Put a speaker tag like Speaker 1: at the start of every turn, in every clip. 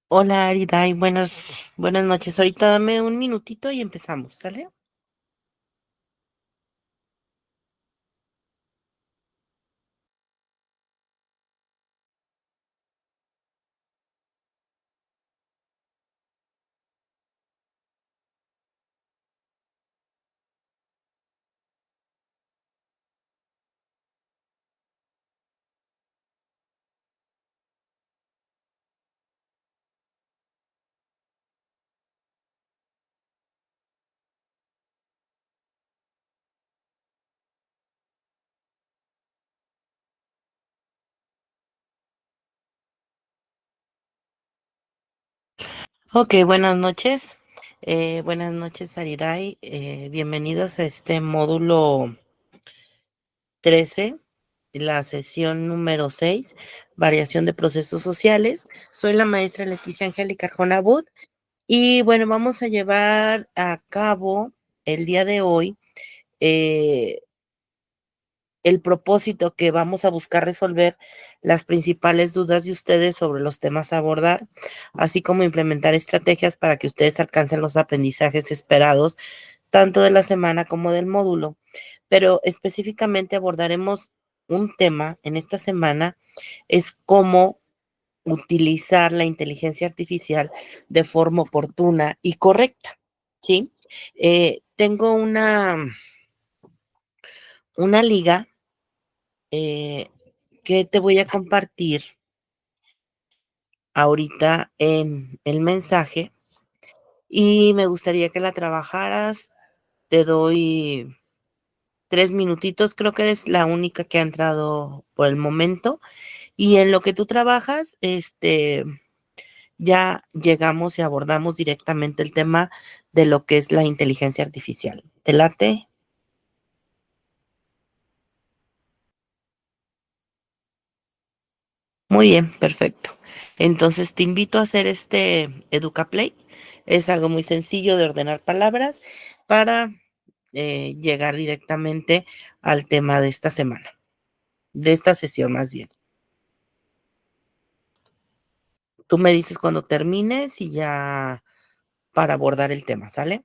Speaker 1: Hola Aridai, buenas noches. Ahorita dame un minutito y empezamos, ¿sale? Ok, buenas noches. Buenas noches Aridai. Bienvenidos a este módulo 13, la sesión número 6, variación de procesos sociales. Soy la maestra Leticia Angélica Arjona Bud y bueno, vamos a llevar a cabo el día de hoy eh, el propósito que vamos a buscar resolver las principales dudas de ustedes sobre los temas a abordar, así como implementar estrategias para que ustedes alcancen los aprendizajes esperados, tanto de la semana como del módulo. Pero específicamente abordaremos un tema en esta semana, es cómo utilizar la inteligencia artificial de forma oportuna y correcta, ¿sí? Tengo una liga eh, que te voy a compartir ahorita en el mensaje y me gustaría que la trabajaras. Te doy 3 minutitos, creo que eres la única que ha entrado por el momento y en lo que tú trabajas, ya llegamos y abordamos directamente el tema de lo que es la inteligencia artificial. ¿Te late? Muy bien, perfecto. Entonces te invito a hacer este EducaPlay. Es algo muy sencillo de ordenar palabras para llegar directamente al tema de esta semana, de esta sesión más bien. Tú me dices cuando termines y ya para abordar el tema, ¿sale?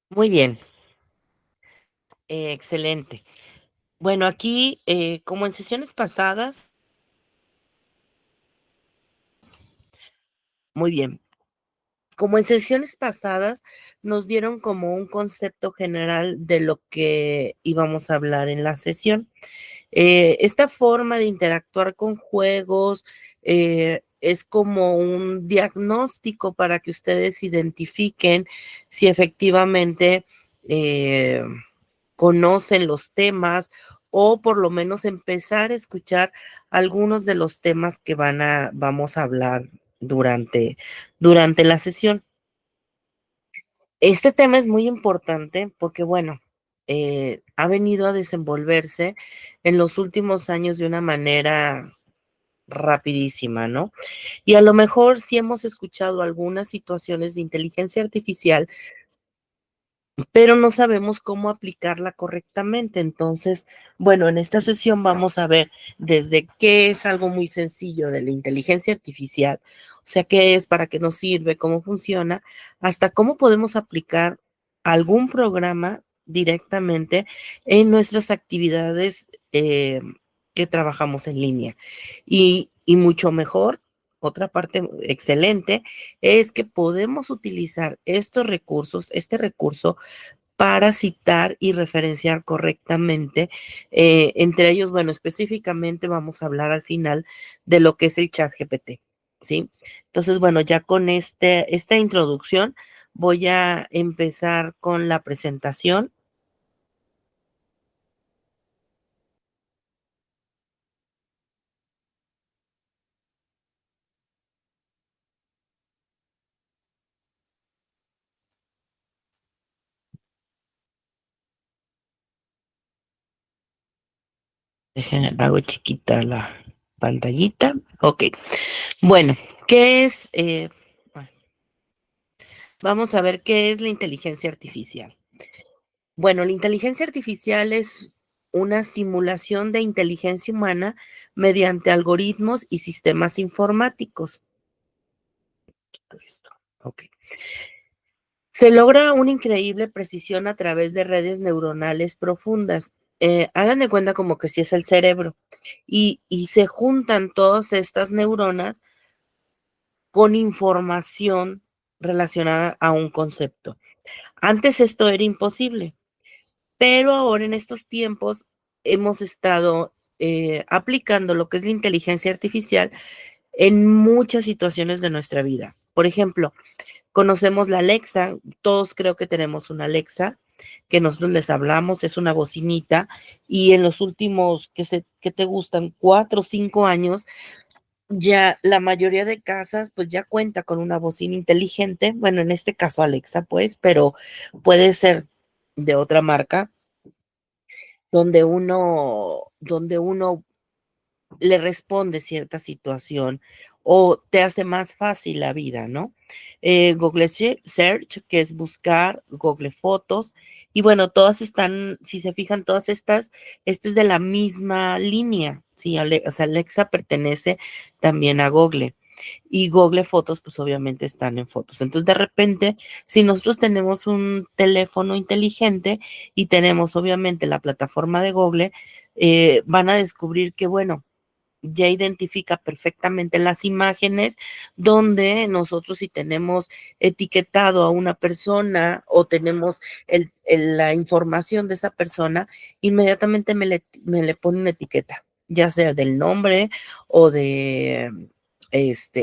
Speaker 1: Muy bien, excelente. Bueno, aquí, como en sesiones pasadas, muy bien. Como en sesiones pasadas, nos dieron como un concepto general de lo que íbamos a hablar en la sesión. Esta forma de interactuar con juegos es como un diagnóstico para que ustedes identifiquen si efectivamente eh, conocen los temas o por lo menos empezar a escuchar algunos de los temas que vamos a hablar durante la sesión. Este tema es muy importante porque, bueno, ha venido a desenvolverse en los últimos años de una manera rapidísima, ¿no? Y a lo mejor sí hemos escuchado algunas situaciones de inteligencia artificial, pero no sabemos cómo aplicarla correctamente. Entonces, bueno, en esta sesión vamos a ver desde qué es algo muy sencillo de la inteligencia artificial, o sea, qué es, para qué nos sirve, cómo funciona, hasta cómo podemos aplicar algún programa directamente en nuestras actividades que trabajamos en línea. Y mucho mejor, otra parte excelente, es que podemos utilizar estos recursos, este recurso, para citar y referenciar correctamente. Entre ellos, bueno, específicamente vamos a hablar al final de lo que es el chat GPT, ¿sí? Entonces, bueno, ya con esta introducción voy a empezar con la presentación. Hago chiquita la pantallita. Ok, bueno, ¿qué es? Vamos a ver qué es la inteligencia artificial. Bueno, la inteligencia artificial es una simulación de inteligencia humana mediante algoritmos y sistemas informáticos. Todo esto. Ok. Se logra una increíble precisión a través de redes neuronales profundas. Hagan de cuenta como que si es el cerebro y se juntan todas estas neuronas con información relacionada a un concepto. Antes esto era imposible. Pero ahora en estos tiempos hemos estado aplicando lo que es la inteligencia artificial en muchas situaciones de nuestra vida. Por ejemplo, conocemos la Alexa, todos creo que tenemos una Alexa que nosotros les hablamos, es una bocinita, y en los últimos, que te gustan, 4 o 5 años, ya la mayoría de casas pues ya cuenta con una bocina inteligente, bueno, en este caso Alexa pues, pero puede ser de otra marca donde uno le responde cierta situación o te hace más fácil la vida, ¿no? Google Search, que es buscar, Google Fotos, y bueno, todas están, si se fijan, todas estas, esta es de la misma línea, ¿sí? O sea, Alexa pertenece también a Google. Y Google Fotos, pues obviamente están en fotos. Entonces, de repente, si nosotros tenemos un teléfono inteligente y tenemos obviamente la plataforma de Google, van a descubrir que, bueno, ya identifica perfectamente las imágenes donde nosotros si tenemos etiquetado a una persona o tenemos la información de esa persona, inmediatamente me le pone una etiqueta, ya sea del nombre o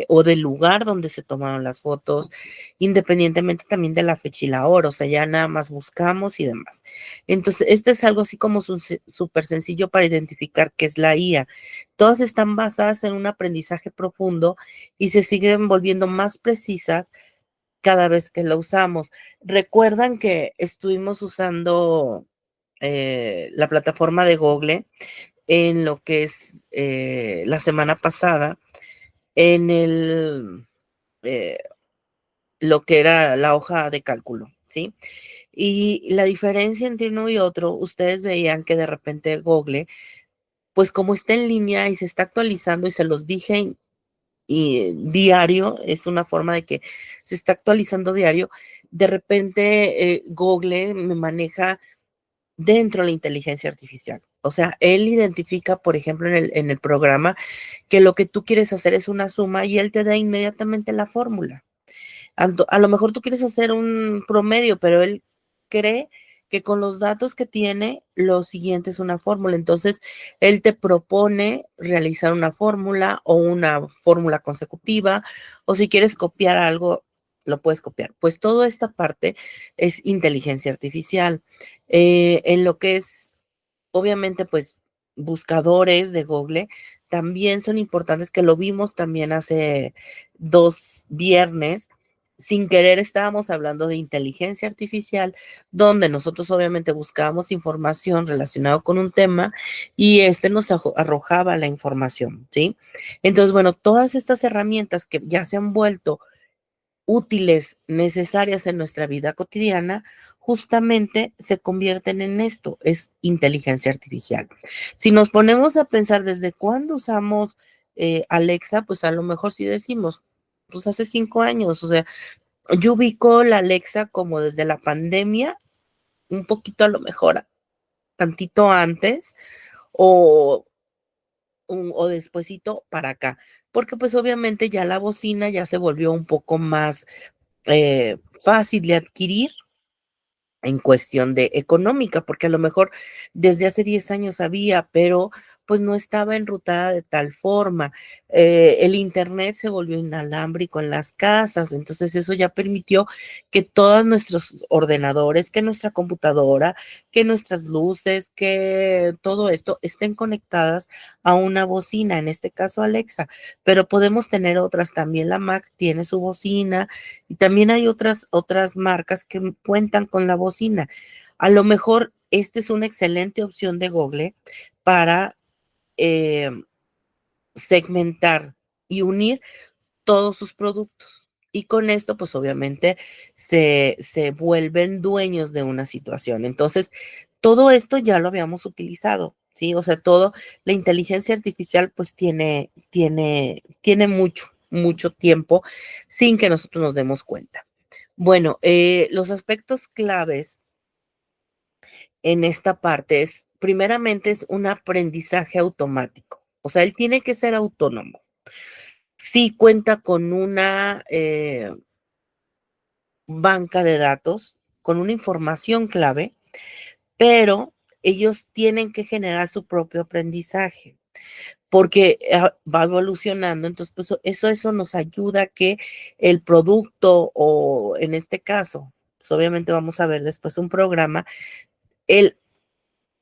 Speaker 1: o del lugar donde se tomaron las fotos, independientemente también de la fecha y la hora, o sea, ya nada más buscamos y demás. Entonces, este es algo así como súper sencillo para identificar qué es la IA. Todas están basadas en un aprendizaje profundo y se siguen volviendo más precisas cada vez que la usamos. Recuerdan que estuvimos usando la plataforma de Google en lo que es la semana pasada, en eh, lo que era la hoja de cálculo, ¿sí? Y la diferencia entre uno y otro, ustedes veían que de repente Google, pues como está en línea y se está actualizando y se los dije y diario, es una forma de que se está actualizando diario, de repente Google me maneja dentro de la inteligencia artificial. O sea, él identifica, por ejemplo, en el programa, que lo que tú quieres hacer es una suma y él te da inmediatamente la fórmula. A lo mejor tú quieres hacer un promedio, pero él cree que con los datos que tiene, lo siguiente es una fórmula. Entonces, él te propone realizar una fórmula o una fórmula consecutiva, o si quieres copiar algo, lo puedes copiar. Pues toda esta parte es inteligencia artificial. En lo que es obviamente, pues, buscadores de Google también son importantes, que lo vimos también hace 2 viernes. Sin querer estábamos hablando de inteligencia artificial, donde nosotros obviamente buscábamos información relacionada con un tema y este nos arrojaba la información, ¿sí? Entonces, bueno, todas estas herramientas que ya se han vuelto útiles, necesarias en nuestra vida cotidiana, justamente se convierten en esto, es inteligencia artificial. Si nos ponemos a pensar desde cuándo usamos Alexa, pues a lo mejor sí decimos, pues hace 5 años, o sea, yo ubico la Alexa como desde la pandemia, un poquito a lo mejor, tantito antes, o, o despuesito para acá, porque pues obviamente ya la bocina ya se volvió un poco más fácil de adquirir en cuestión de económica, porque a lo mejor desde hace 10 años había, pero pues no estaba enrutada de tal forma. El internet se volvió inalámbrico en las casas, entonces eso ya permitió que todos nuestros ordenadores, que nuestra computadora, que nuestras luces, que todo esto estén conectadas a una bocina, en este caso Alexa, pero podemos tener otras también. La Mac tiene su bocina, y también hay otras marcas que cuentan con la bocina. A lo mejor esta es una excelente opción de Google para eh, segmentar y unir todos sus productos. Y con esto, pues obviamente se vuelven dueños de una situación. Entonces, todo esto ya lo habíamos utilizado, ¿sí? O sea, todo, la inteligencia artificial pues tiene mucho, mucho tiempo sin que nosotros nos demos cuenta. Bueno, los aspectos claves en esta parte es, primeramente, es un aprendizaje automático. O sea, él tiene que ser autónomo. Sí cuenta con una banca de datos, con una información clave, pero ellos tienen que generar su propio aprendizaje porque va evolucionando. Entonces, pues eso nos ayuda a que el producto o en este caso, pues obviamente vamos a ver después un programa, él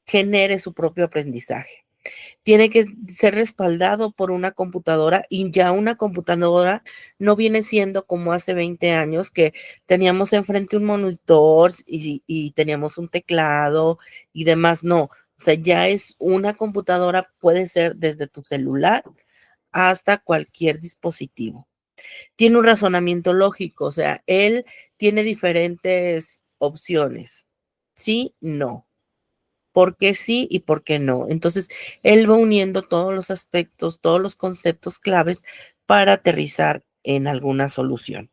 Speaker 1: genere su propio aprendizaje. Tiene que ser respaldado por una computadora y ya una computadora no viene siendo como hace 20 años que teníamos enfrente un monitor y teníamos un teclado y demás. No, o sea, ya es una computadora, puede ser desde tu celular hasta cualquier dispositivo. Tiene un razonamiento lógico, o sea, él tiene diferentes opciones. Sí, no, por qué sí y por qué no. Entonces, él va uniendo todos los aspectos, todos los conceptos claves para aterrizar en alguna solución.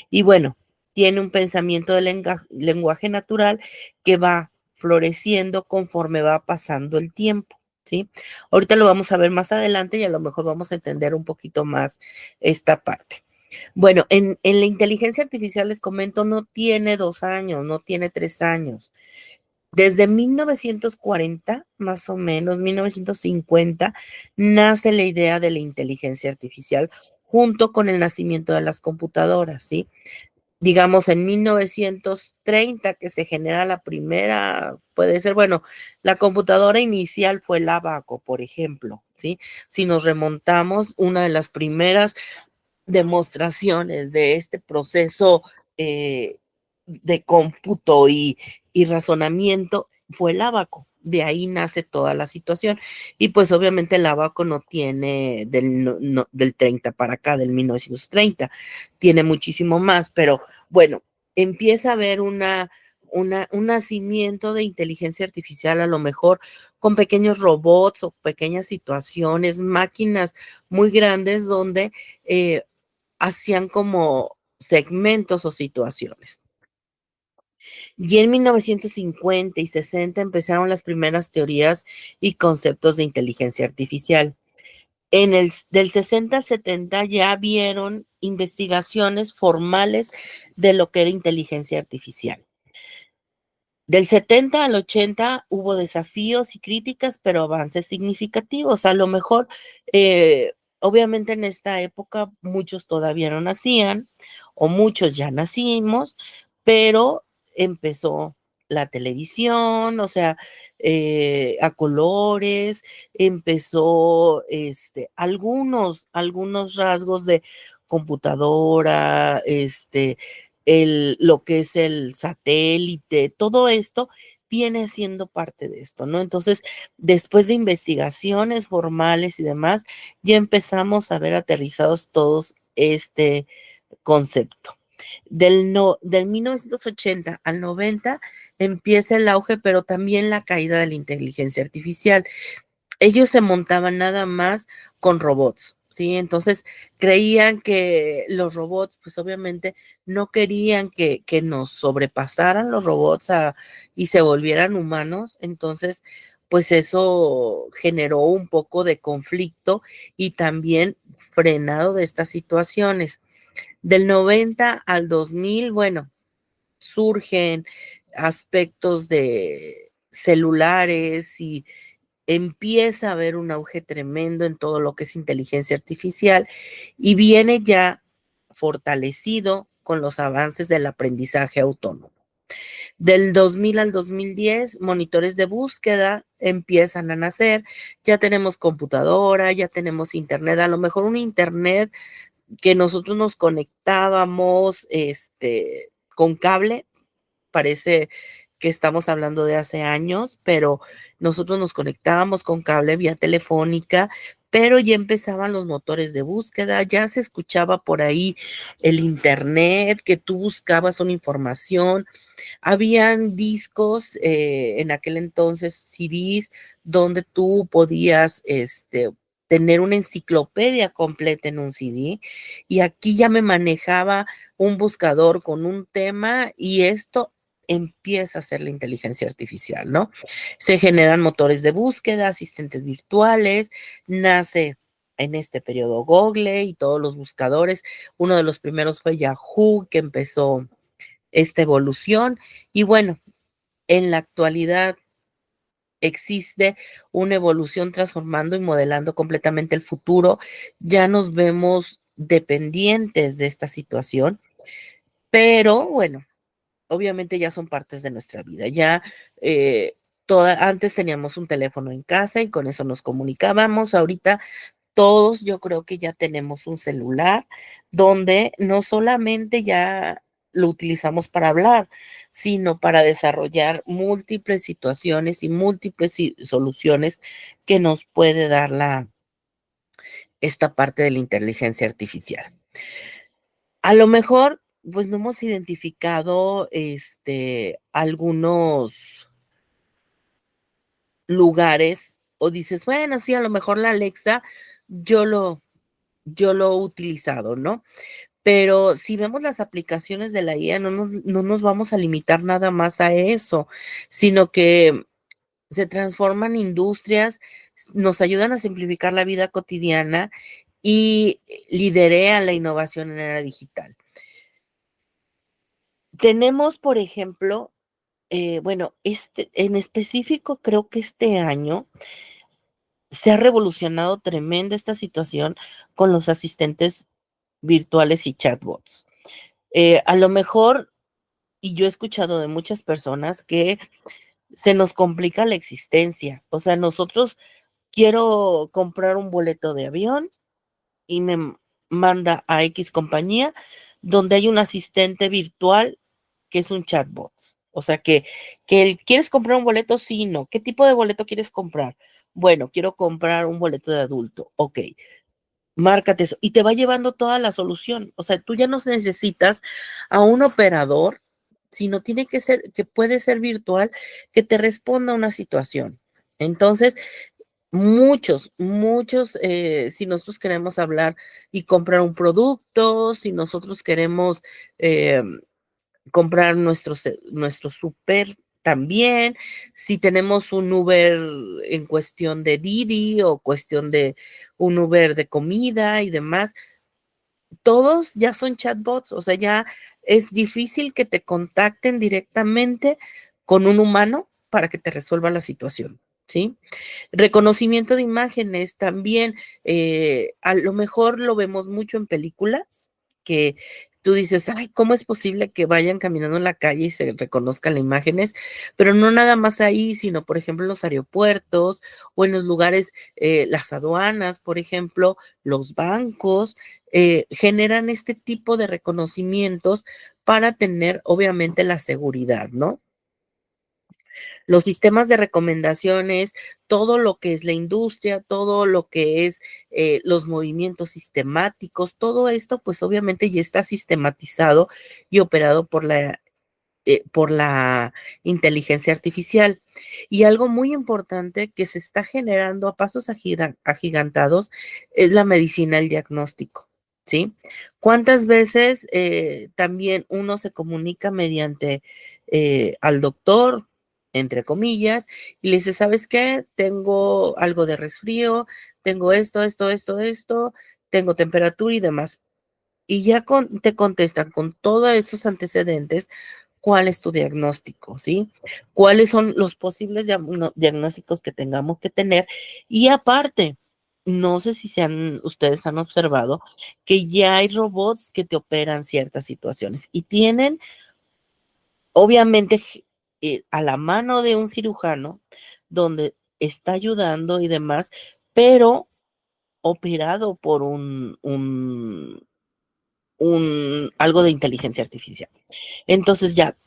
Speaker 1: Y bueno, tiene un pensamiento de lenguaje natural que va floreciendo conforme va pasando el tiempo, ¿sí? Ahorita lo vamos a ver más adelante y a lo mejor vamos a entender un poquito más esta parte. Bueno, en la inteligencia artificial les comento, no tiene 2 años, no tiene 3 años. Desde 1940, más o menos, 1950, nace la idea de la inteligencia artificial junto con el nacimiento de las computadoras, ¿sí? Digamos, en 1930 que se genera la primera, puede ser, bueno, la computadora inicial fue el Abaco, por ejemplo, ¿sí? Si nos remontamos, una de las primeras demostraciones de este proceso de cómputo y razonamiento fue el Abaco. De ahí nace toda la situación. Y pues obviamente el Abaco no tiene del 30 para acá, del 1930, tiene muchísimo más, pero bueno, empieza a haber un nacimiento de inteligencia artificial, a lo mejor con pequeños robots o pequeñas situaciones, máquinas muy grandes donde hacían como segmentos o situaciones. Y en 1950 y 60 empezaron las primeras teorías y conceptos de inteligencia artificial. Del 60 al 70 ya vieron investigaciones formales de lo que era inteligencia artificial. Del 70 al 80 hubo desafíos y críticas, pero avances significativos. A lo mejor, obviamente en esta época muchos todavía no nacían o muchos ya nacimos, pero empezó la televisión, o sea, a colores, empezó algunos rasgos de computadora, lo que es el satélite, todo esto viene siendo parte de esto, ¿no? Entonces, después de investigaciones formales y demás, ya empezamos a ver aterrizados todos este concepto. Del 1980 al 90 empieza el auge, pero también la caída de la inteligencia artificial. Ellos se montaban nada más con robots, ¿sí? Entonces creían que los robots, pues obviamente no querían que nos sobrepasaran los robots y se volvieran humanos. Entonces, pues eso generó un poco de conflicto y también frenado de estas situaciones. Del 90 al 2000, bueno, surgen aspectos de celulares y empieza a haber un auge tremendo en todo lo que es inteligencia artificial y viene ya fortalecido con los avances del aprendizaje autónomo. Del 2000 al 2010, monitores de búsqueda empiezan a nacer, ya tenemos computadora, ya tenemos internet, a lo mejor un internet que nosotros nos conectábamos con cable, parece que estamos hablando de hace años, pero nosotros nos conectábamos con cable vía telefónica, pero ya empezaban los motores de búsqueda, ya se escuchaba por ahí el internet, que tú buscabas una información. Habían discos, en aquel entonces, CDs, donde tú podías tener una enciclopedia completa en un CD, y aquí ya me manejaba un buscador con un tema, y esto empieza a ser la inteligencia artificial, ¿no? Se generan motores de búsqueda, asistentes virtuales, nace en este periodo Google y todos los buscadores. Uno de los primeros fue Yahoo, que empezó esta evolución. Y bueno, en la actualidad existe una evolución transformando y modelando completamente el futuro. Ya nos vemos dependientes de esta situación, pero bueno, obviamente ya son partes de nuestra vida. Ya antes teníamos un teléfono en casa y con eso nos comunicábamos. Ahorita todos yo creo que ya tenemos un celular donde no solamente ya lo utilizamos para hablar, sino para desarrollar múltiples situaciones y múltiples soluciones que nos puede dar esta parte de la inteligencia artificial. A lo mejor, pues no hemos identificado algunos lugares o dices, bueno, sí, a lo mejor la Alexa yo lo, yo lo he utilizado, ¿no? Pero si vemos las aplicaciones de la IA, no nos vamos a limitar nada más a eso, sino que se transforman industrias, nos ayudan a simplificar la vida cotidiana y liderean la innovación en la era digital. Tenemos, por ejemplo, bueno, en específico, creo que este año se ha revolucionado tremenda esta situación con los asistentes virtuales y chatbots. A lo mejor, y yo he escuchado de muchas personas que se nos complica la existencia. O sea, nosotros quiero comprar un boleto de avión y me manda a X compañía donde hay un asistente virtual que es un chatbot. O sea, ¿quieres comprar un boleto? Sí, no. ¿Qué tipo de boleto quieres comprar? Bueno, quiero comprar un boleto de adulto. Ok, márcate eso. Y te va llevando toda la solución. O sea, tú ya no necesitas a un operador, sino tiene que ser, que puede ser virtual, que te responda a una situación. Entonces, muchos, si nosotros queremos hablar y comprar un producto, si nosotros queremos comprar nuestro súper también, si tenemos un Uber en cuestión de Didi o cuestión de un Uber de comida y demás, todos ya son chatbots, o sea, ya es difícil que te contacten directamente con un humano para que te resuelva la situación, ¿sí? Reconocimiento de imágenes también, a lo mejor lo vemos mucho en películas, que tú dices, ay, ¿cómo es posible que vayan caminando en la calle y se reconozcan las imágenes? Pero no nada más ahí, sino, por ejemplo, en los aeropuertos o en los lugares, las aduanas, por ejemplo, los bancos, generan este tipo de reconocimientos para tener, obviamente, la seguridad, ¿no? Los sistemas de recomendaciones, todo lo que es la industria, todo lo que es los movimientos sistemáticos, todo esto pues obviamente ya está sistematizado y operado por la inteligencia artificial. Y algo muy importante que se está generando a pasos agigantados es la medicina, el diagnóstico, ¿sí? ¿Cuántas veces también uno se comunica mediante al doctor, entre comillas, y le dice, ¿sabes qué? Tengo algo de resfrío, tengo esto, tengo temperatura y demás. Y ya te contestan con todos esos antecedentes cuál es tu diagnóstico, ¿sí? Cuáles son los posibles diagnósticos que tengamos que tener. Y aparte, no sé si ustedes han observado que ya hay robots que te operan ciertas situaciones y tienen, obviamente, a la mano de un cirujano donde está ayudando y demás, pero operado por algo de inteligencia artificial. Entonces ya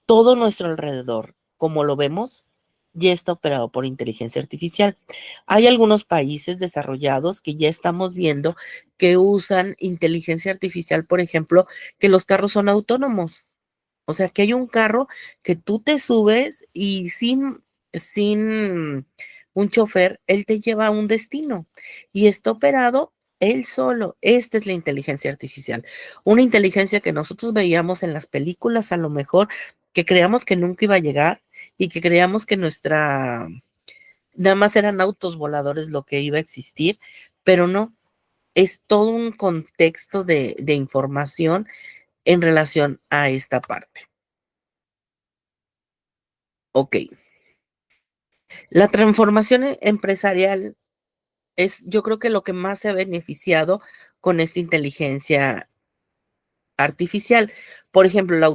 Speaker 1: todo nuestro alrededor, como lo vemos, ya está operado por inteligencia artificial. Hay algunos países desarrollados que ya estamos viendo que usan inteligencia artificial, por ejemplo, que los carros son autónomos. O sea, que hay un carro que tú te subes y sin un chofer, él te lleva a un destino y está operado él solo. Esta es la inteligencia artificial. Una inteligencia que nosotros veíamos en las películas, a lo mejor, que creíamos que nunca iba a llegar y que creíamos que nada más eran autos voladores lo que iba a existir, pero no, es todo un contexto de información en relación a esta parte. Ok, la transformación empresarial es, yo creo que lo que más se ha beneficiado con esta inteligencia artificial. Por ejemplo, la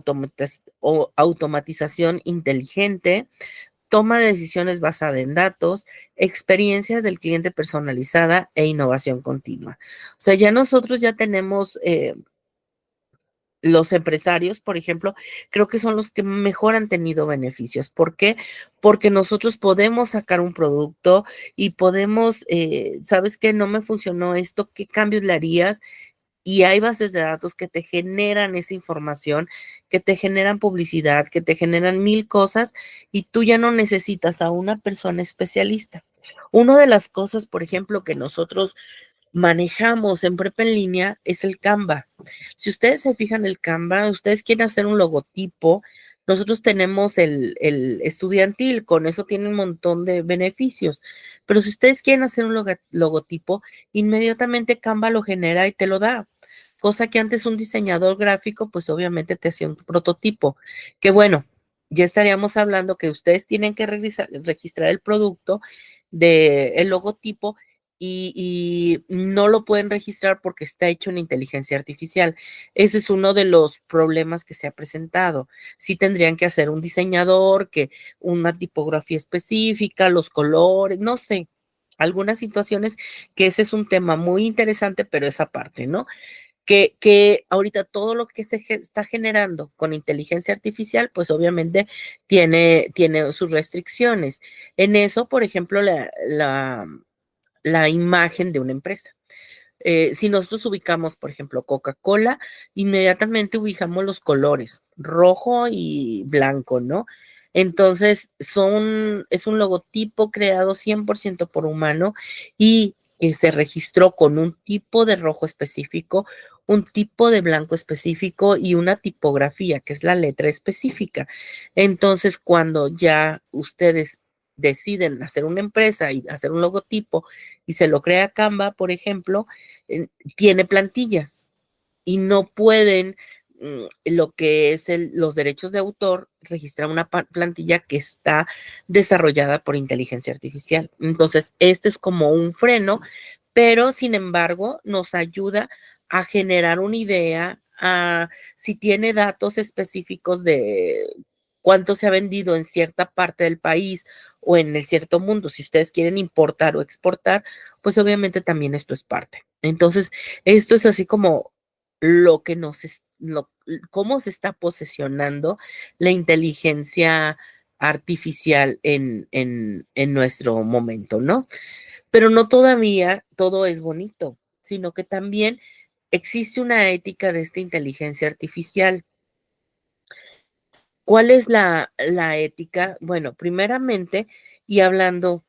Speaker 1: automatización inteligente, toma de decisiones basada en datos, experiencia del cliente personalizada e innovación continua. O sea, ya nosotros ya tenemos los empresarios, por ejemplo, creo que son los que mejor han tenido beneficios. ¿Por qué? Porque nosotros podemos sacar un producto y podemos, ¿sabes qué? No me funcionó esto, ¿qué cambios le harías? Y hay bases de datos que te generan esa información, que te generan publicidad, que te generan mil cosas y tú ya no necesitas a una persona especialista. Una de las cosas, por ejemplo, que nosotros manejamos en prepa en línea es el Canva. Si ustedes se fijan el Canva, ustedes quieren hacer un logotipo, nosotros tenemos el estudiantil, con eso tiene un montón de beneficios, pero si ustedes quieren hacer un logotipo, inmediatamente Canva lo genera y te lo da. Cosa que antes un diseñador gráfico, pues obviamente te hacía un prototipo. Que bueno, ya estaríamos hablando que ustedes tienen que registrar el producto del logotipo y no lo pueden registrar porque está hecho en inteligencia artificial. Ese es uno de los problemas que se ha presentado. Sí tendrían que hacer un diseñador, que una tipografía específica, los colores, no sé, algunas situaciones que ese es un tema muy interesante, pero esa parte, ¿no? Que ahorita todo lo que está generando con inteligencia artificial, pues obviamente tiene sus restricciones. En eso, por ejemplo, la imagen de una empresa. Si nosotros ubicamos, por ejemplo, Coca-Cola, inmediatamente ubicamos los colores, rojo y blanco, ¿no? Entonces, es un logotipo creado 100% por humano y que se registró con un tipo de rojo específico, un tipo de blanco específico y una tipografía, que es la letra específica. Entonces, cuando ya ustedes deciden hacer una empresa y hacer un logotipo y se lo crea Canva, por ejemplo, tiene plantillas y no pueden lo que es los derechos de autor, registrar una plantilla que está desarrollada por inteligencia artificial. Entonces, este es como un freno, pero sin embargo nos ayuda a generar una idea, si tiene datos específicos de cuánto se ha vendido en cierta parte del país o en el cierto mundo, si ustedes quieren importar o exportar, pues obviamente también esto es parte. Entonces, esto es así como lo que cómo se está posesionando la inteligencia artificial en nuestro momento, ¿no? Pero no todavía todo es bonito, sino que también existe una ética de esta inteligencia artificial. ¿Cuál es la ética? Bueno, primeramente, y hablando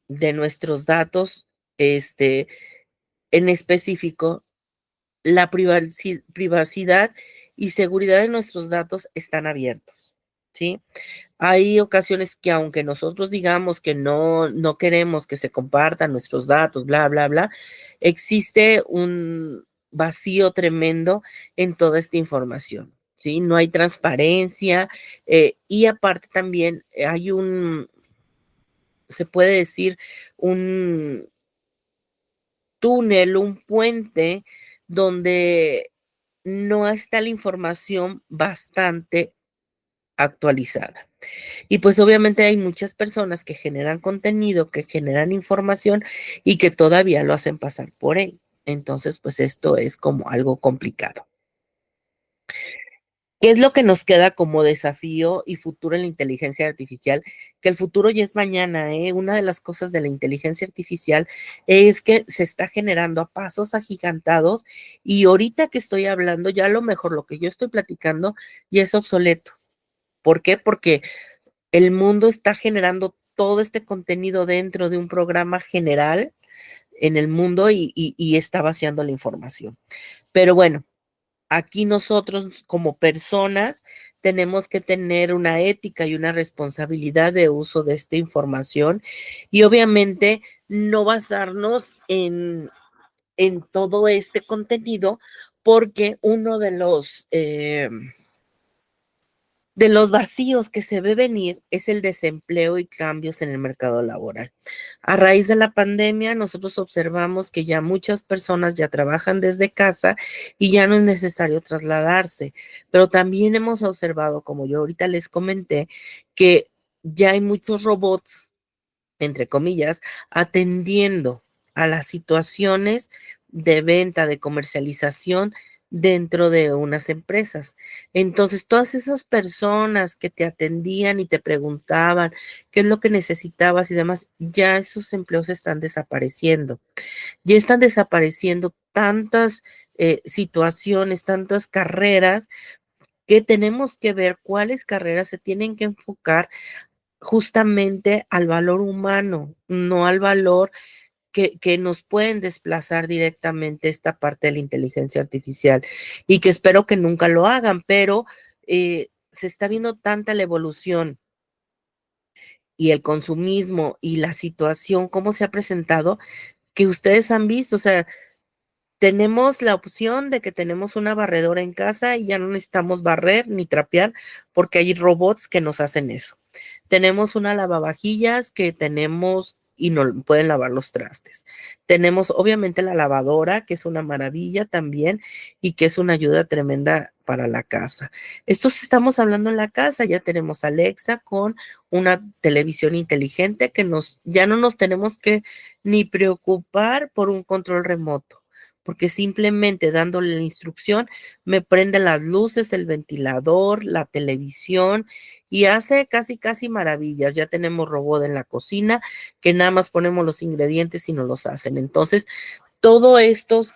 Speaker 1: de nuestros datos, en específico, la privacidad y seguridad de nuestros datos están abiertos, ¿sí? Hay ocasiones que aunque nosotros digamos que no queremos que se compartan nuestros datos, bla, bla, bla, existe un vacío tremendo en toda esta información, ¿sí? No hay transparencia, y aparte también hay se puede decir, un túnel, un puente donde no está la información bastante actualizada. Y pues obviamente hay muchas personas que generan contenido, que generan información y que todavía lo hacen pasar por él. Entonces, pues esto es como algo complicado. ¿Qué es lo que nos queda como desafío y futuro en la inteligencia artificial? Que el futuro ya es mañana, ¿eh? Una de las cosas de la inteligencia artificial es que se está generando a pasos agigantados y ahorita que estoy hablando, ya a lo mejor lo que yo estoy platicando ya es obsoleto. ¿Por qué? Porque el mundo está generando todo este contenido dentro de un programa general en el mundo y está vaciando la información. Pero bueno, aquí nosotros como personas tenemos que tener una ética y una responsabilidad de uso de esta información y obviamente no basarnos en todo este contenido porque uno de los vacíos que se ve venir es el desempleo y cambios en el mercado laboral. A raíz de la pandemia, nosotros observamos que ya muchas personas ya trabajan desde casa y ya no es necesario trasladarse, pero también hemos observado, como yo ahorita les comenté, que ya hay muchos robots entre comillas, atendiendo a las situaciones de venta, de comercialización dentro de unas empresas. Entonces, todas esas personas que te atendían y te preguntaban qué es lo que necesitabas y demás, ya esos empleos están desapareciendo. Ya están desapareciendo tantas situaciones, tantas carreras que tenemos que ver cuáles carreras se tienen que enfocar justamente al valor humano, no al valor que nos pueden desplazar directamente esta parte de la inteligencia artificial y que espero que nunca lo hagan, pero se está viendo tanta la evolución y el consumismo y la situación, cómo se ha presentado, que ustedes han visto, o sea, tenemos la opción de que tenemos una barredora en casa y ya no necesitamos barrer ni trapear porque hay robots que nos hacen eso. Tenemos una lavavajillas que tenemos y no pueden lavar los trastes. Tenemos obviamente la lavadora, que es una maravilla también y que es una ayuda tremenda para la casa. Esto estamos hablando en la casa, ya tenemos Alexa con una televisión inteligente que ya no nos tenemos que ni preocupar por un control remoto porque simplemente dándole la instrucción me prende las luces, el ventilador, la televisión y hace casi, casi maravillas. Ya tenemos robot en la cocina que nada más ponemos los ingredientes y nos los hacen. Entonces, todo estos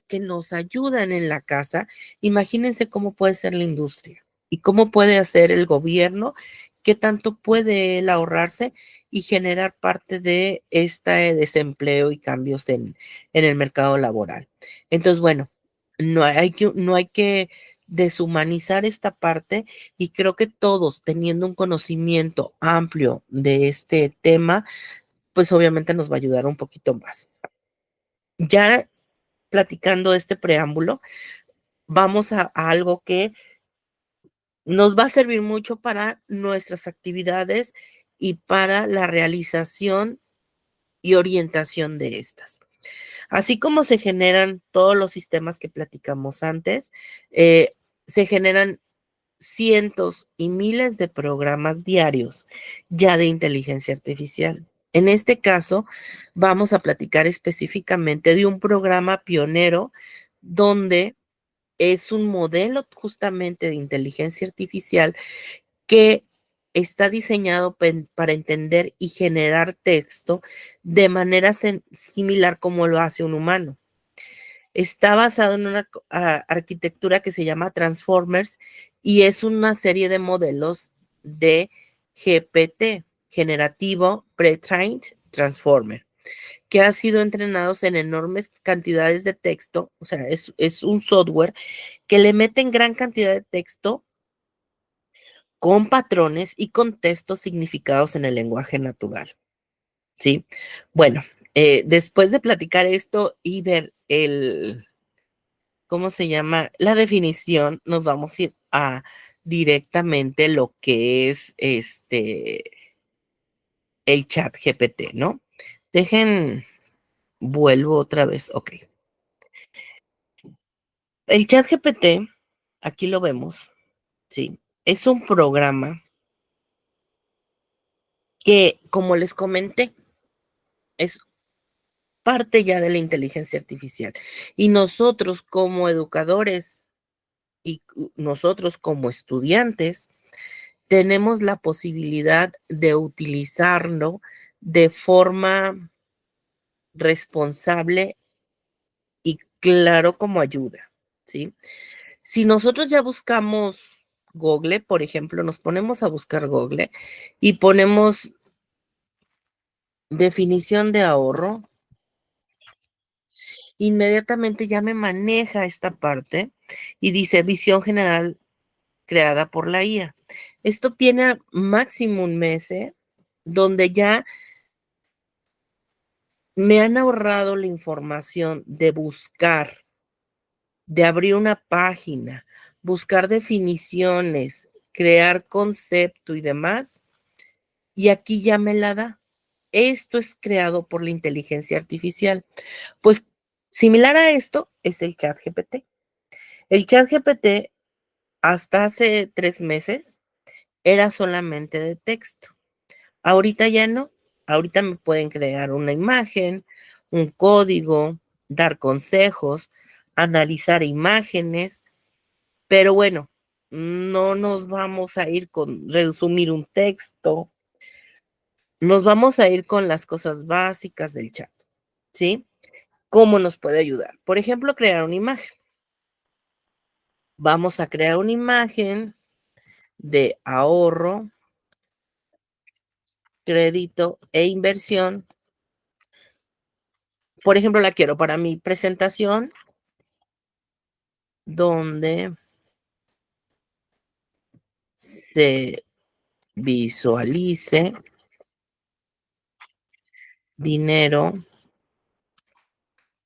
Speaker 1: que nos ayudan en la casa, imagínense cómo puede ser la industria y cómo puede hacer el gobierno, qué tanto puede él ahorrarse y generar parte de este desempleo y cambios en el mercado laboral. Entonces, bueno, No hay que deshumanizar esta parte, y creo que todos teniendo un conocimiento amplio de este tema, pues obviamente nos va a ayudar un poquito más. Ya platicando este preámbulo, vamos a algo que nos va a servir mucho para nuestras actividades y para la realización y orientación de estas. Así como se generan todos los sistemas que platicamos antes, eh, se generan cientos y miles de programas diarios ya de inteligencia artificial. En este caso, vamos a platicar específicamente de un programa pionero donde es un modelo justamente de inteligencia artificial que está diseñado para entender y generar texto de manera similar como lo hace un humano. Está basado en una arquitectura que se llama Transformers, y es una serie de modelos de GPT, Generativo Pre-trained Transformer, que ha sido entrenados en enormes cantidades de texto. O sea, es un software que le meten gran cantidad de texto con patrones y contextos significados en el lenguaje natural, ¿sí? Bueno, después de platicar esto y ver ¿cómo se llama? La definición, nos vamos a ir a directamente lo que es el chat GPT, ¿no? Dejen, vuelvo otra vez, ok. El chat GPT, aquí lo vemos, ¿sí? Es un programa que, como les comenté, es parte ya de la inteligencia artificial. Y nosotros como educadores y nosotros como estudiantes tenemos la posibilidad de utilizarlo de forma responsable y claro como ayuda, ¿sí? Si nosotros ya buscamos Google, por ejemplo, nos ponemos a buscar Google y ponemos definición de ahorro, inmediatamente ya me maneja esta parte y dice visión general creada por la IA. Esto tiene máximo un mes, donde ya me han ahorrado la información de buscar, de abrir una página, buscar definiciones, crear concepto y demás, y aquí ya me la da. Esto es creado por la inteligencia artificial. Pues similar a esto es el chat GPT. El chat GPT hasta hace 3 meses era solamente de texto. Ahorita ya no. Ahorita me pueden crear una imagen, un código, dar consejos, analizar imágenes, pero bueno, no nos vamos a ir con resumir un texto, nos vamos a ir con las cosas básicas del chat, ¿sí? ¿Cómo nos puede ayudar? Por ejemplo, crear una imagen. Vamos a crear una imagen de ahorro, crédito e inversión. Por ejemplo, la quiero para mi presentación donde se visualice dinero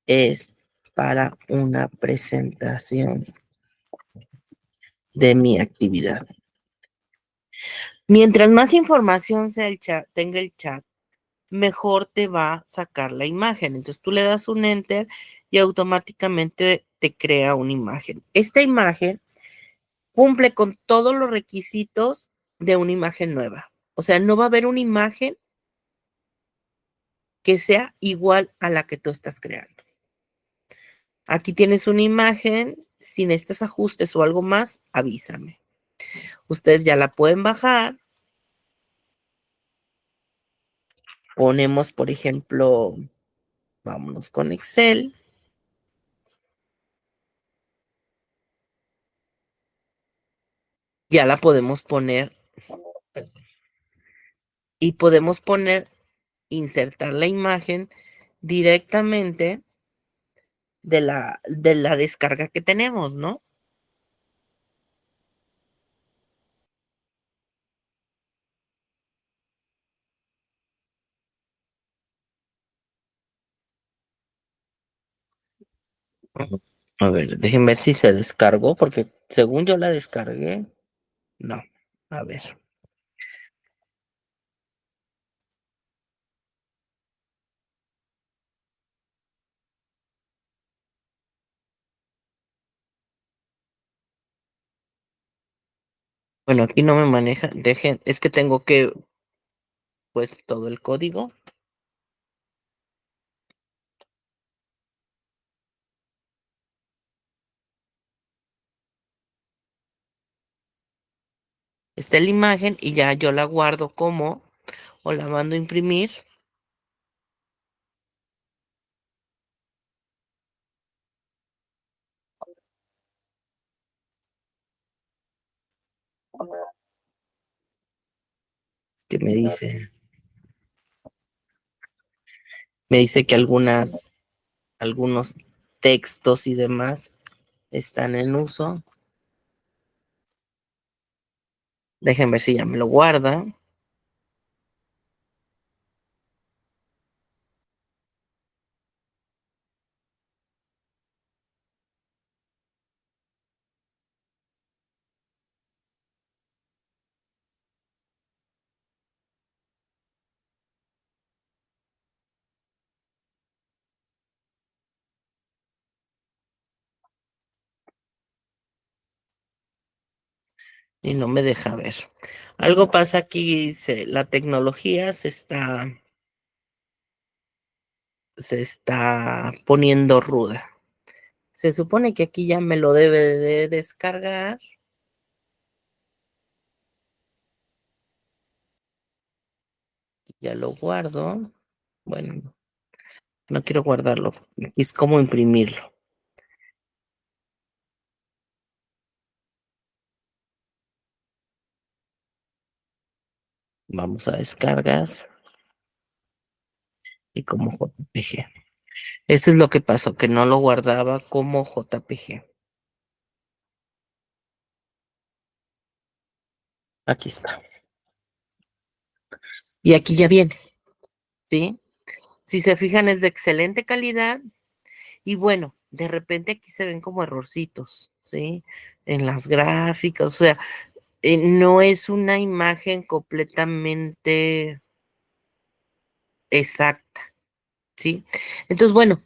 Speaker 1: es para una presentación de mi actividad. Mientras más información tenga el chat, mejor te va a sacar la imagen. Entonces tú le das un enter y automáticamente te crea una imagen. Esta imagen cumple con todos los requisitos de una imagen nueva. O sea, no va a haber una imagen que sea igual a la que tú estás creando. Aquí tienes una imagen, si necesitas ajustes o algo más, avísame. Ustedes ya la pueden bajar. Ponemos, por ejemplo, vámonos con Excel. Ya la podemos poner y podemos poner, insertar la imagen directamente de la descarga que tenemos, ¿no? Ujú. A ver, déjenme ver si se descargó, porque según yo la descargué, no. A ver. Bueno, aquí no me maneja. Dejen, es que tengo que, pues, todo el código. Está la imagen y ya yo la guardo como, o la mando a imprimir. Que me dice que algunos textos y demás están en uso. Dejen ver si ya me lo guarda. Y no me deja ver. Algo pasa aquí, la tecnología se está poniendo ruda. Se supone que aquí ya me lo debe de descargar. Ya lo guardo. Bueno, no quiero guardarlo. Es como imprimirlo. Vamos a descargas y como JPG. Eso es lo que pasó, que no lo guardaba como JPG. Aquí está. Y aquí ya viene, ¿sí? Si se fijan, es de excelente calidad. Y bueno, de repente aquí se ven como errorcitos, ¿sí? En las gráficas, o sea, no es una imagen completamente exacta, ¿sí? Entonces, bueno,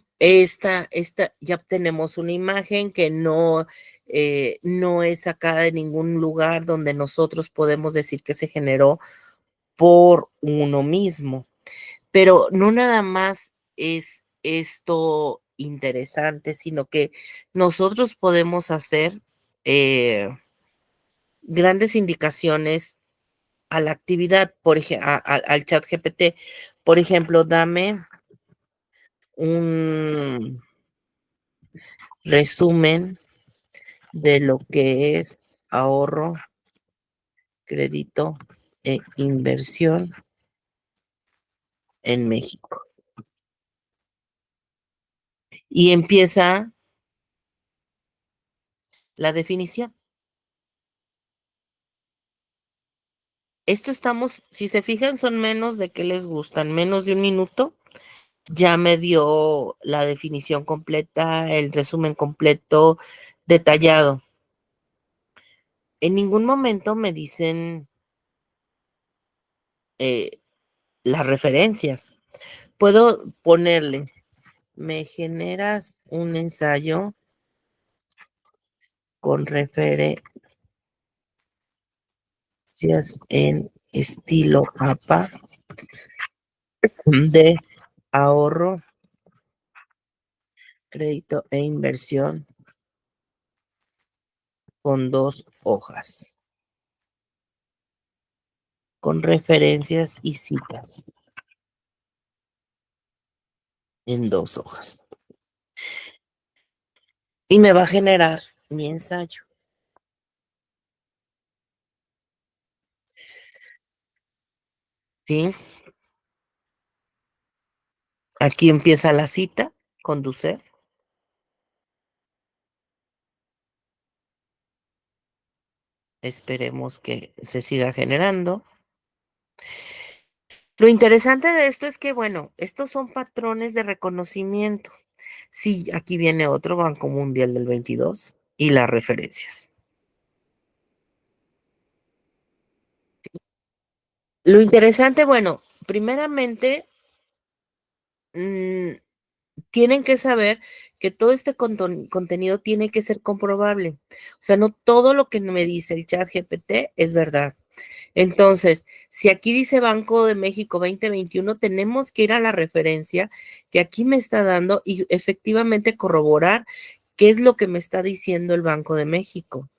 Speaker 1: ya tenemos una imagen que no es sacada de ningún lugar donde nosotros podemos decir que se generó por uno mismo. Pero no nada más es esto interesante, sino que nosotros podemos hacer eh, grandes indicaciones a la actividad, al chat GPT. Por ejemplo, dame un resumen de lo que es ahorro, crédito e inversión en México. Y empieza la definición. Esto estamos, si se fijan, son menos de qué les gustan, menos de un minuto. Ya me dio la definición completa, el resumen completo, detallado. En ningún momento me dicen eh, las referencias. Puedo ponerle, me generas un ensayo con referencias en estilo APA de ahorro, crédito e inversión con 2 hojas, con referencias y citas en 2 hojas. Y me va a generar mi ensayo, ¿sí? Aquí empieza la cita, conducir. Esperemos que se siga generando. Lo interesante de esto es que, bueno, estos son patrones de reconocimiento. Sí, aquí viene otro Banco Mundial del 22 y las referencias. Lo interesante, bueno, primeramente, mm, tienen que saber que todo este contenido tiene que ser comprobable. O sea, no todo lo que me dice el chat GPT es verdad. Entonces, si aquí dice Banco de México 2021, tenemos que ir a la referencia que aquí me está dando y efectivamente corroborar qué es lo que me está diciendo el Banco de México.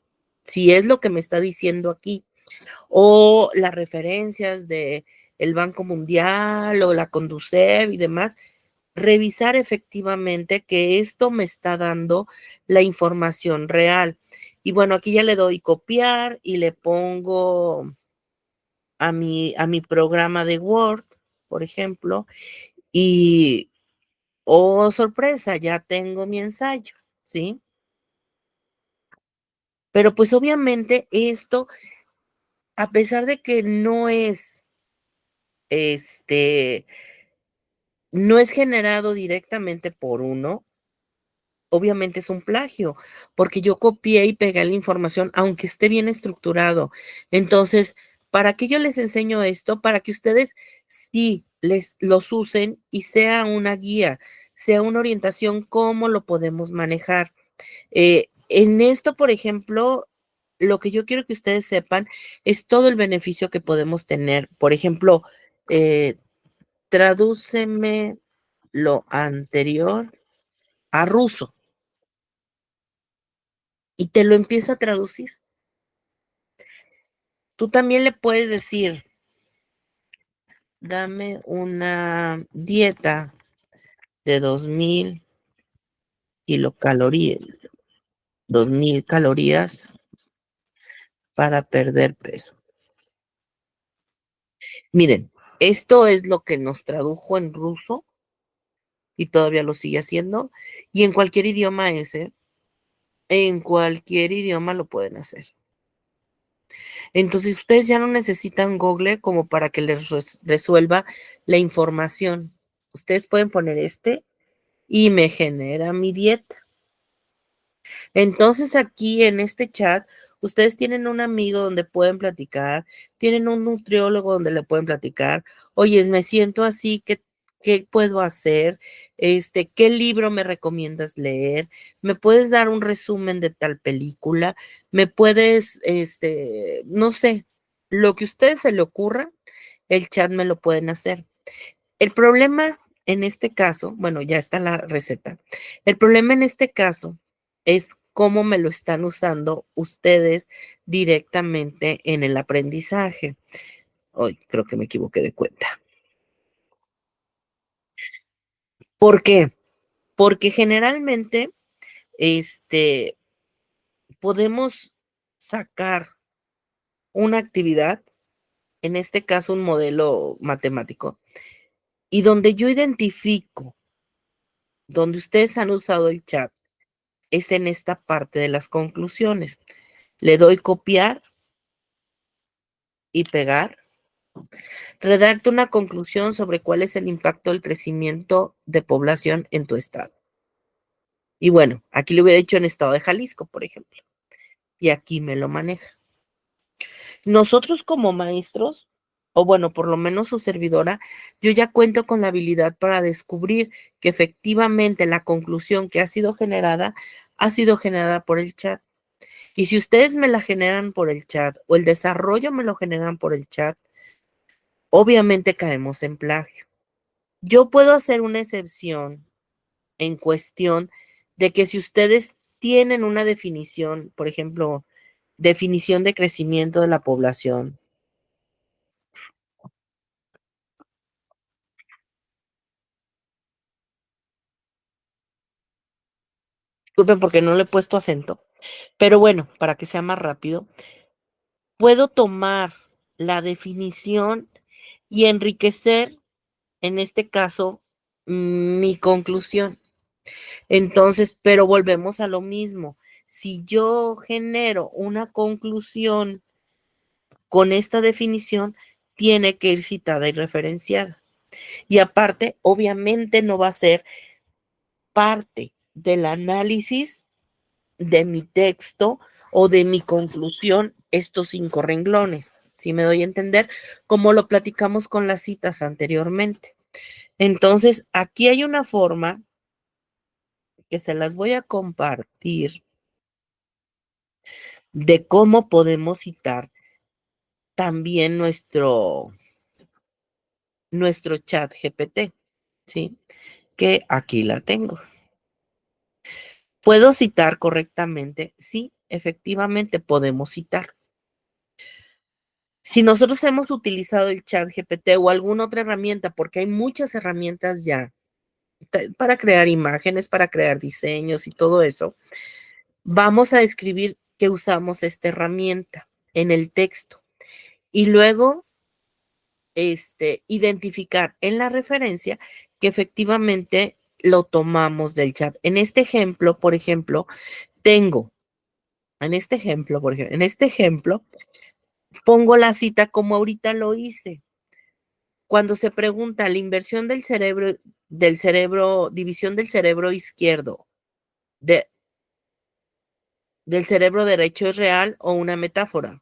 Speaker 1: Si es lo que me está diciendo aquí, o las referencias de el Banco Mundial o la Conducef y demás, revisar efectivamente que esto me está dando la información real. Y bueno, aquí ya le doy copiar y le pongo a mi programa de Word, por ejemplo, y, oh, sorpresa, ya tengo mi ensayo, ¿sí? Pero pues obviamente esto, a pesar de que este, no es generado directamente por uno, obviamente es un plagio, porque yo copié y pegué la información, aunque esté bien estructurado. Entonces, ¿para qué yo les enseño esto? Para que ustedes sí les los usen y sea una guía, sea una orientación, cómo lo podemos manejar. En esto, por ejemplo, lo que yo quiero que ustedes sepan es todo el beneficio que podemos tener. Por ejemplo, eh, tradúceme lo anterior a ruso y te lo empieza a traducir. Tú también le puedes decir, dame una dieta de 2000 kilocalorías, 2000 calorías para perder peso. Miren, esto es lo que nos tradujo en ruso y todavía lo sigue haciendo. Y en cualquier idioma ese, en cualquier idioma lo pueden hacer. Entonces, ustedes ya no necesitan Google como para que les resuelva la información. Ustedes pueden poner y me genera mi dieta. Entonces, aquí en este chat, ustedes tienen un amigo donde pueden platicar, tienen un nutriólogo donde le pueden platicar. Oye, me siento así, ¿qué puedo hacer? ¿Qué libro me recomiendas leer? ¿Me puedes dar un resumen de tal película? ¿Me puedes, no sé, lo que a ustedes se le ocurra, el chat me lo pueden hacer? El problema en este caso, bueno, ya está la receta. El problema en este caso es cómo me lo están usando ustedes directamente en el aprendizaje. Hoy creo que me equivoqué de cuenta. ¿Por qué? Porque generalmente, este, podemos sacar una actividad, en este caso un modelo matemático, y donde yo identifico, donde ustedes han usado el chat, es en esta parte de las conclusiones. Le doy copiar y pegar. Redacta una conclusión sobre cuál es el impacto del crecimiento de población en tu estado. Y bueno, aquí lo hubiera hecho en estado de Jalisco, por ejemplo. Y aquí me lo maneja. Nosotros como maestros, o bueno, por lo menos su servidora, yo ya cuento con la habilidad para descubrir que efectivamente la conclusión que ha sido generada por el chat. Y si ustedes me la generan por el chat o el desarrollo me lo generan por el chat, obviamente caemos en plagio. Yo puedo hacer una excepción en cuestión de que si ustedes tienen una definición, por ejemplo, definición de crecimiento de la población, disculpen porque no le he puesto acento, pero bueno, para que sea más rápido, puedo tomar la definición y enriquecer, en este caso, mi conclusión. Entonces, pero volvemos a lo mismo. si yo genero una conclusión con esta definición, tiene que ir citada y referenciada. Y aparte, obviamente no va a ser parte del análisis de mi texto o de mi conclusión estos 5 renglones, si me doy a entender, como lo platicamos con las citas anteriormente. Entonces, aquí hay una forma que se las voy a compartir de cómo podemos citar también nuestro chat GPT, ¿sí? Que aquí la tengo. ¿Puedo citar correctamente? Sí, efectivamente podemos citar. Si nosotros hemos utilizado el chat GPT o alguna otra herramienta, porque hay muchas herramientas ya para crear imágenes, para crear diseños y todo eso, vamos a escribir que usamos esta herramienta en el texto y luego identificar en la referencia que efectivamente lo tomamos del chat. En este ejemplo, por ejemplo, tengo, en este ejemplo, pongo la cita como ahorita lo hice. Cuando se pregunta la inversión división del cerebro izquierdo, de, del cerebro derecho es real o una metáfora.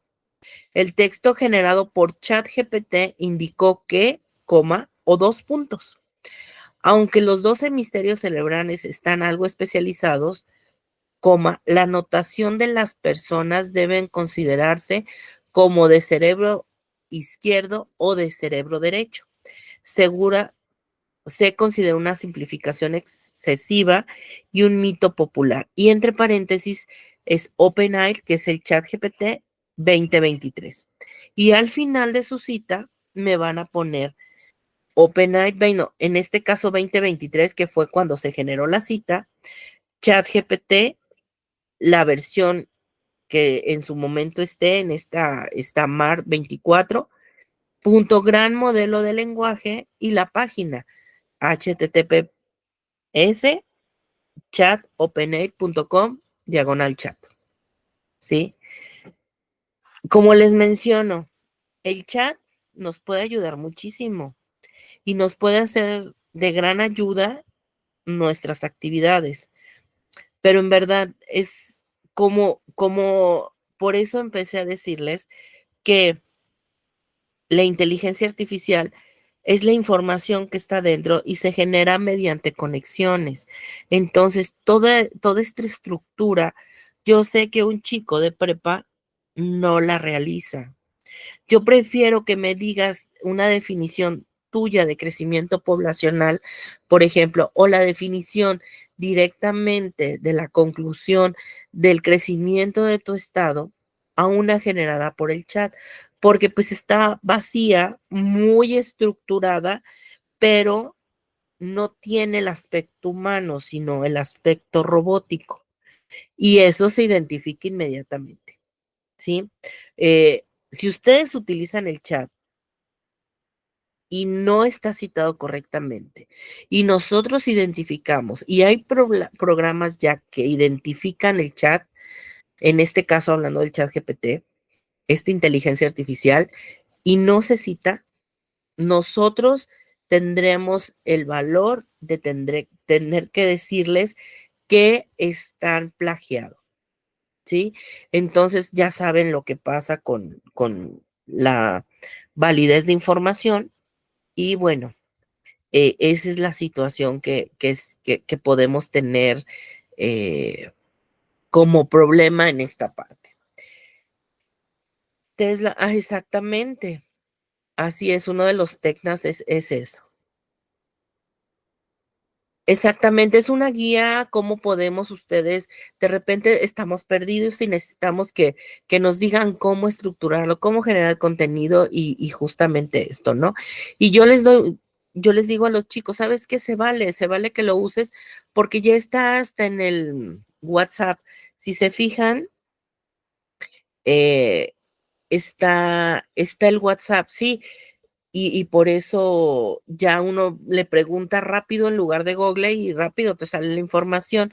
Speaker 1: El texto generado por ChatGPT indicó que, coma, o 2 puntos. Aunque los 2 hemisferios cerebrales están algo especializados, coma, la notación de las personas deben considerarse como de cerebro izquierdo o de cerebro derecho. Segura, se considera una simplificación excesiva y un mito popular. Y entre paréntesis es OpenAI, que es el ChatGPT 2023. Y al final de su cita me van a poner OpenAI, bueno, en este caso 2023, que fue cuando se generó la cita, ChatGPT, la versión que en su momento esté en esta MAR 24, punto gran modelo de lenguaje y la página https chatopenaid.com/chat, ¿sí? Como les menciono, el chat nos puede ayudar muchísimo y nos puede hacer de gran ayuda nuestras actividades, pero en verdad es por eso empecé a decirles que la inteligencia artificial es la información que está dentro y se genera mediante conexiones. Entonces, toda esta estructura, yo sé que un chico de prepa no la realiza. Yo prefiero que me digas una definición tuya de crecimiento poblacional, por ejemplo, o la definición directamente de la conclusión del crecimiento de tu estado a una generada por el chat, porque pues está vacía, muy estructurada, pero no tiene el aspecto humano, sino el aspecto robótico. Y eso se identifica inmediatamente, ¿sí? Si ustedes utilizan el chat y no está citado correctamente, y nosotros identificamos, y hay programas ya que identifican el chat, en este caso hablando del chat GPT, esta inteligencia artificial, y no se cita, nosotros tendremos el valor de tener que decirles que están plagiados, ¿sí? Entonces ya saben lo que pasa con la validez de información y bueno, esa es la situación que podemos tener como problema en esta parte. Tesla, exactamente. Así es, uno de los tecnas es eso. Exactamente, es una guía, cómo podemos ustedes, de repente estamos perdidos y necesitamos que nos digan cómo estructurarlo, cómo generar contenido y justamente esto, ¿no? Y yo les digo a los chicos, ¿sabes qué? Se vale que lo uses porque ya está hasta en el WhatsApp. Si se fijan, eh, está el WhatsApp, sí, y por eso ya uno le pregunta rápido en lugar de Google y rápido te sale la información.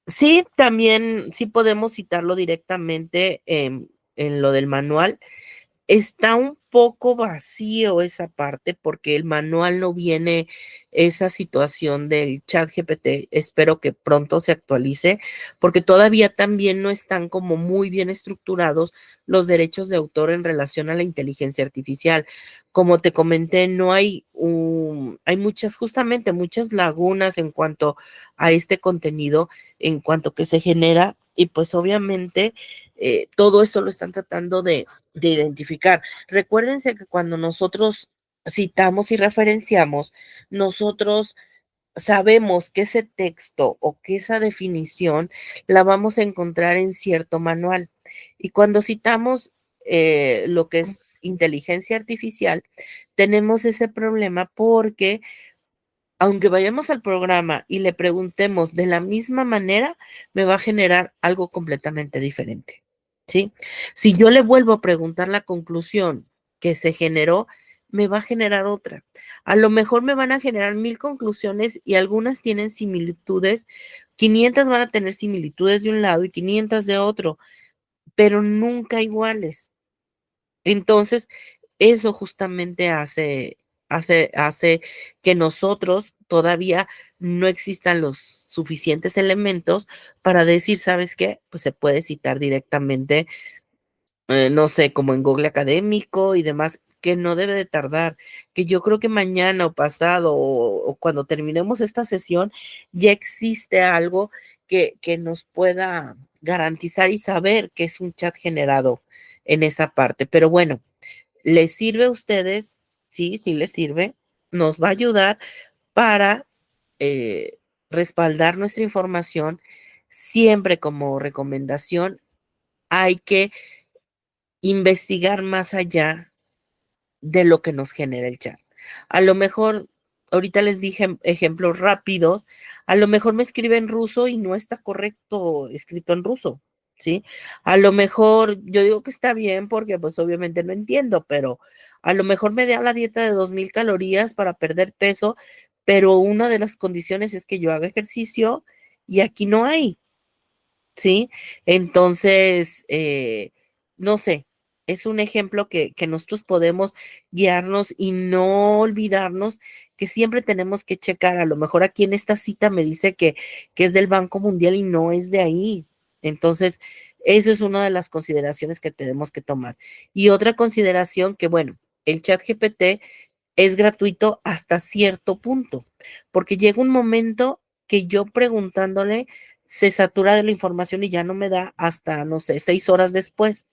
Speaker 1: Sí, también sí podemos citarlo directamente en lo del manual. Está un poco vacío esa parte porque el manual no viene esa situación del ChatGPT. Espero que pronto se actualice porque todavía también no están como muy bien estructurados los derechos de autor en relación a la inteligencia artificial. Como te comenté, no hay hay muchas, justamente muchas lagunas en cuanto a este contenido, en cuanto que se genera y pues obviamente todo eso lo están tratando de identificar. Recuérdense que cuando nosotros citamos y referenciamos, nosotros sabemos que ese texto o que esa definición la vamos a encontrar en cierto manual. Y cuando citamos lo que es inteligencia artificial, tenemos ese problema porque aunque vayamos al programa y le preguntemos de la misma manera, me va a generar algo completamente diferente, ¿sí? Si yo le vuelvo a preguntar la conclusión que se generó, me va a generar otra. A lo mejor me van a generar 1000 conclusiones y algunas tienen similitudes, 500 van a tener similitudes de un lado y 500 de otro, pero nunca iguales. Entonces, eso justamente hace que nosotros todavía no existan los suficientes elementos para decir, ¿sabes qué? Pues se puede citar directamente, no sé, como en Google Académico y demás, que no debe de tardar, que yo creo que mañana o pasado o cuando terminemos esta sesión ya existe algo que nos pueda garantizar y saber que es un chat generado en esa parte. Pero bueno, ¿les sirve a ustedes? Sí, sí les sirve. Nos va a ayudar para eh, respaldar nuestra información. Siempre como recomendación, hay que investigar más allá de lo que nos genera el chat. A lo mejor, ahorita les dije ejemplos rápidos, a lo mejor me escribe en ruso y no está correcto escrito en ruso, ¿sí? A lo mejor yo digo que está bien porque pues obviamente no entiendo, pero a lo mejor me da la dieta de 2000 calorías para perder peso, pero una de las condiciones es que yo haga ejercicio y aquí no hay. ¿Sí? Entonces, no sé, es un ejemplo que nosotros podemos guiarnos y no olvidarnos que siempre tenemos que checar. A lo mejor aquí en esta cita me dice que es del Banco Mundial y no es de ahí. Entonces, esa es una de las consideraciones que tenemos que tomar. Y otra consideración que, bueno, el chat GPT es gratuito hasta cierto punto, porque llega un momento que yo preguntándole se satura de la información y ya no me da hasta, no sé, 6 horas después.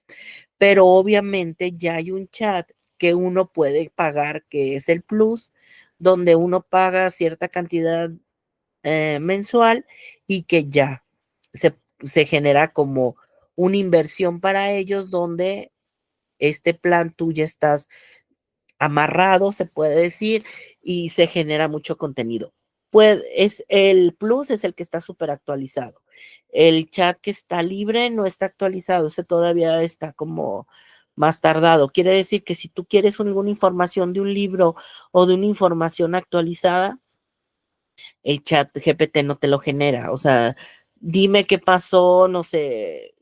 Speaker 1: Pero obviamente ya hay un chat que uno puede pagar, que es el Plus, donde uno paga cierta cantidad mensual y que ya se genera como una inversión para ellos donde este plan tú ya estás amarrado, se puede decir, y se genera mucho contenido. Pues es el Plus es el que está súper actualizado. El chat que está libre no está actualizado, ese todavía está como más tardado. Quiere decir que si tú quieres alguna información de un libro o de una información actualizada, el chat GPT no te lo genera. O sea, dime qué pasó, no sé,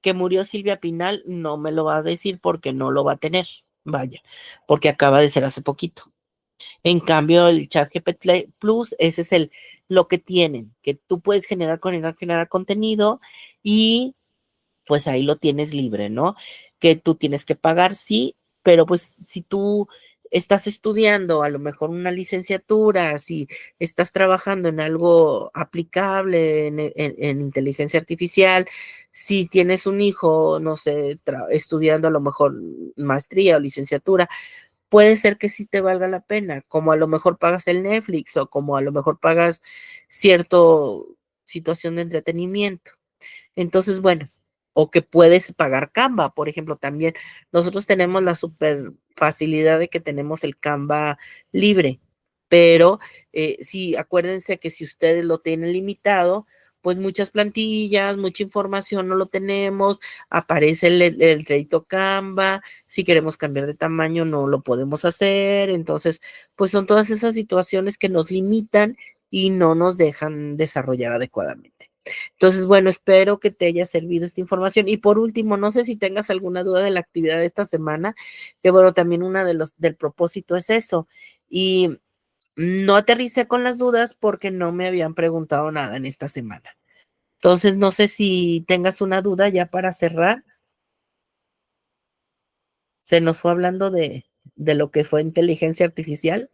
Speaker 1: que murió Silvia Pinal, no me lo va a decir porque no lo va a tener. Vaya, porque acaba de ser hace poquito. En cambio, el ChatGPT Plus, ese es lo que tienen, que tú puedes generar contenido y pues ahí lo tienes libre, ¿no? Que tú tienes que pagar, sí, pero pues si tú estás estudiando a lo mejor una licenciatura, si estás trabajando en algo aplicable en inteligencia artificial, si tienes un hijo, no sé, estudiando a lo mejor maestría o licenciatura, puede ser que sí te valga la pena, como a lo mejor pagas el Netflix o como a lo mejor pagas cierto situación de entretenimiento. Entonces, bueno, o que puedes pagar Canva, por ejemplo, también nosotros tenemos la super facilidad de que tenemos el Canva libre, pero sí, acuérdense que si ustedes lo tienen limitado, pues muchas plantillas, mucha información no lo tenemos, aparece el crédito Canva, si queremos cambiar de tamaño no lo podemos hacer, entonces, pues son todas esas situaciones que nos limitan y no nos dejan desarrollar adecuadamente. Entonces, bueno, espero que te haya servido esta información. Y por último, no sé si tengas alguna duda de la actividad de esta semana, que bueno, también una de los del propósito es eso. Y no aterricé con las dudas porque no me habían preguntado nada en esta semana. Entonces, no sé si tengas una duda ya para cerrar. Se nos fue hablando de lo que fue inteligencia artificial.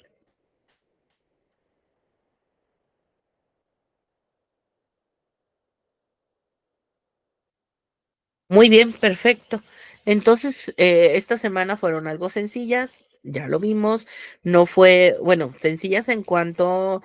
Speaker 1: Muy bien, perfecto. Entonces, esta semana fueron algo sencillas, ya lo vimos, no fue, bueno, sencillas en cuanto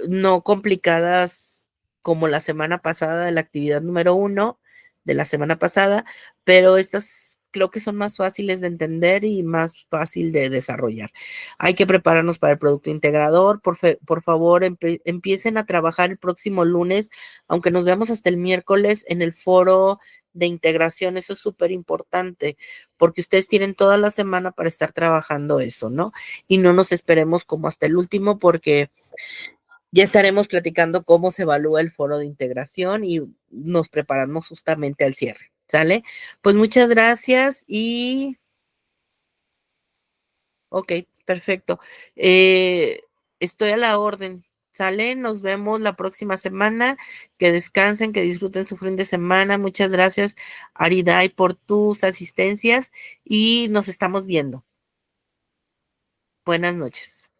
Speaker 1: no complicadas como la semana pasada de la actividad número 1 de la semana pasada, pero estas creo que son más fáciles de entender y más fácil de desarrollar. Hay que prepararnos para el producto integrador. Por favor, empiecen a trabajar el próximo lunes, aunque nos veamos hasta el miércoles en el foro de integración. Eso es súper importante porque ustedes tienen toda la semana para estar trabajando eso, ¿no? Y no nos esperemos como hasta el último porque ya estaremos platicando cómo se evalúa el foro de integración y nos preparamos justamente al cierre, ¿sale? Pues muchas gracias y, ok, perfecto. Estoy a la orden, ¿sale? Nos vemos la próxima semana. Que descansen, que disfruten su fin de semana. Muchas gracias, Ariday, por tus asistencias y nos estamos viendo. Buenas noches.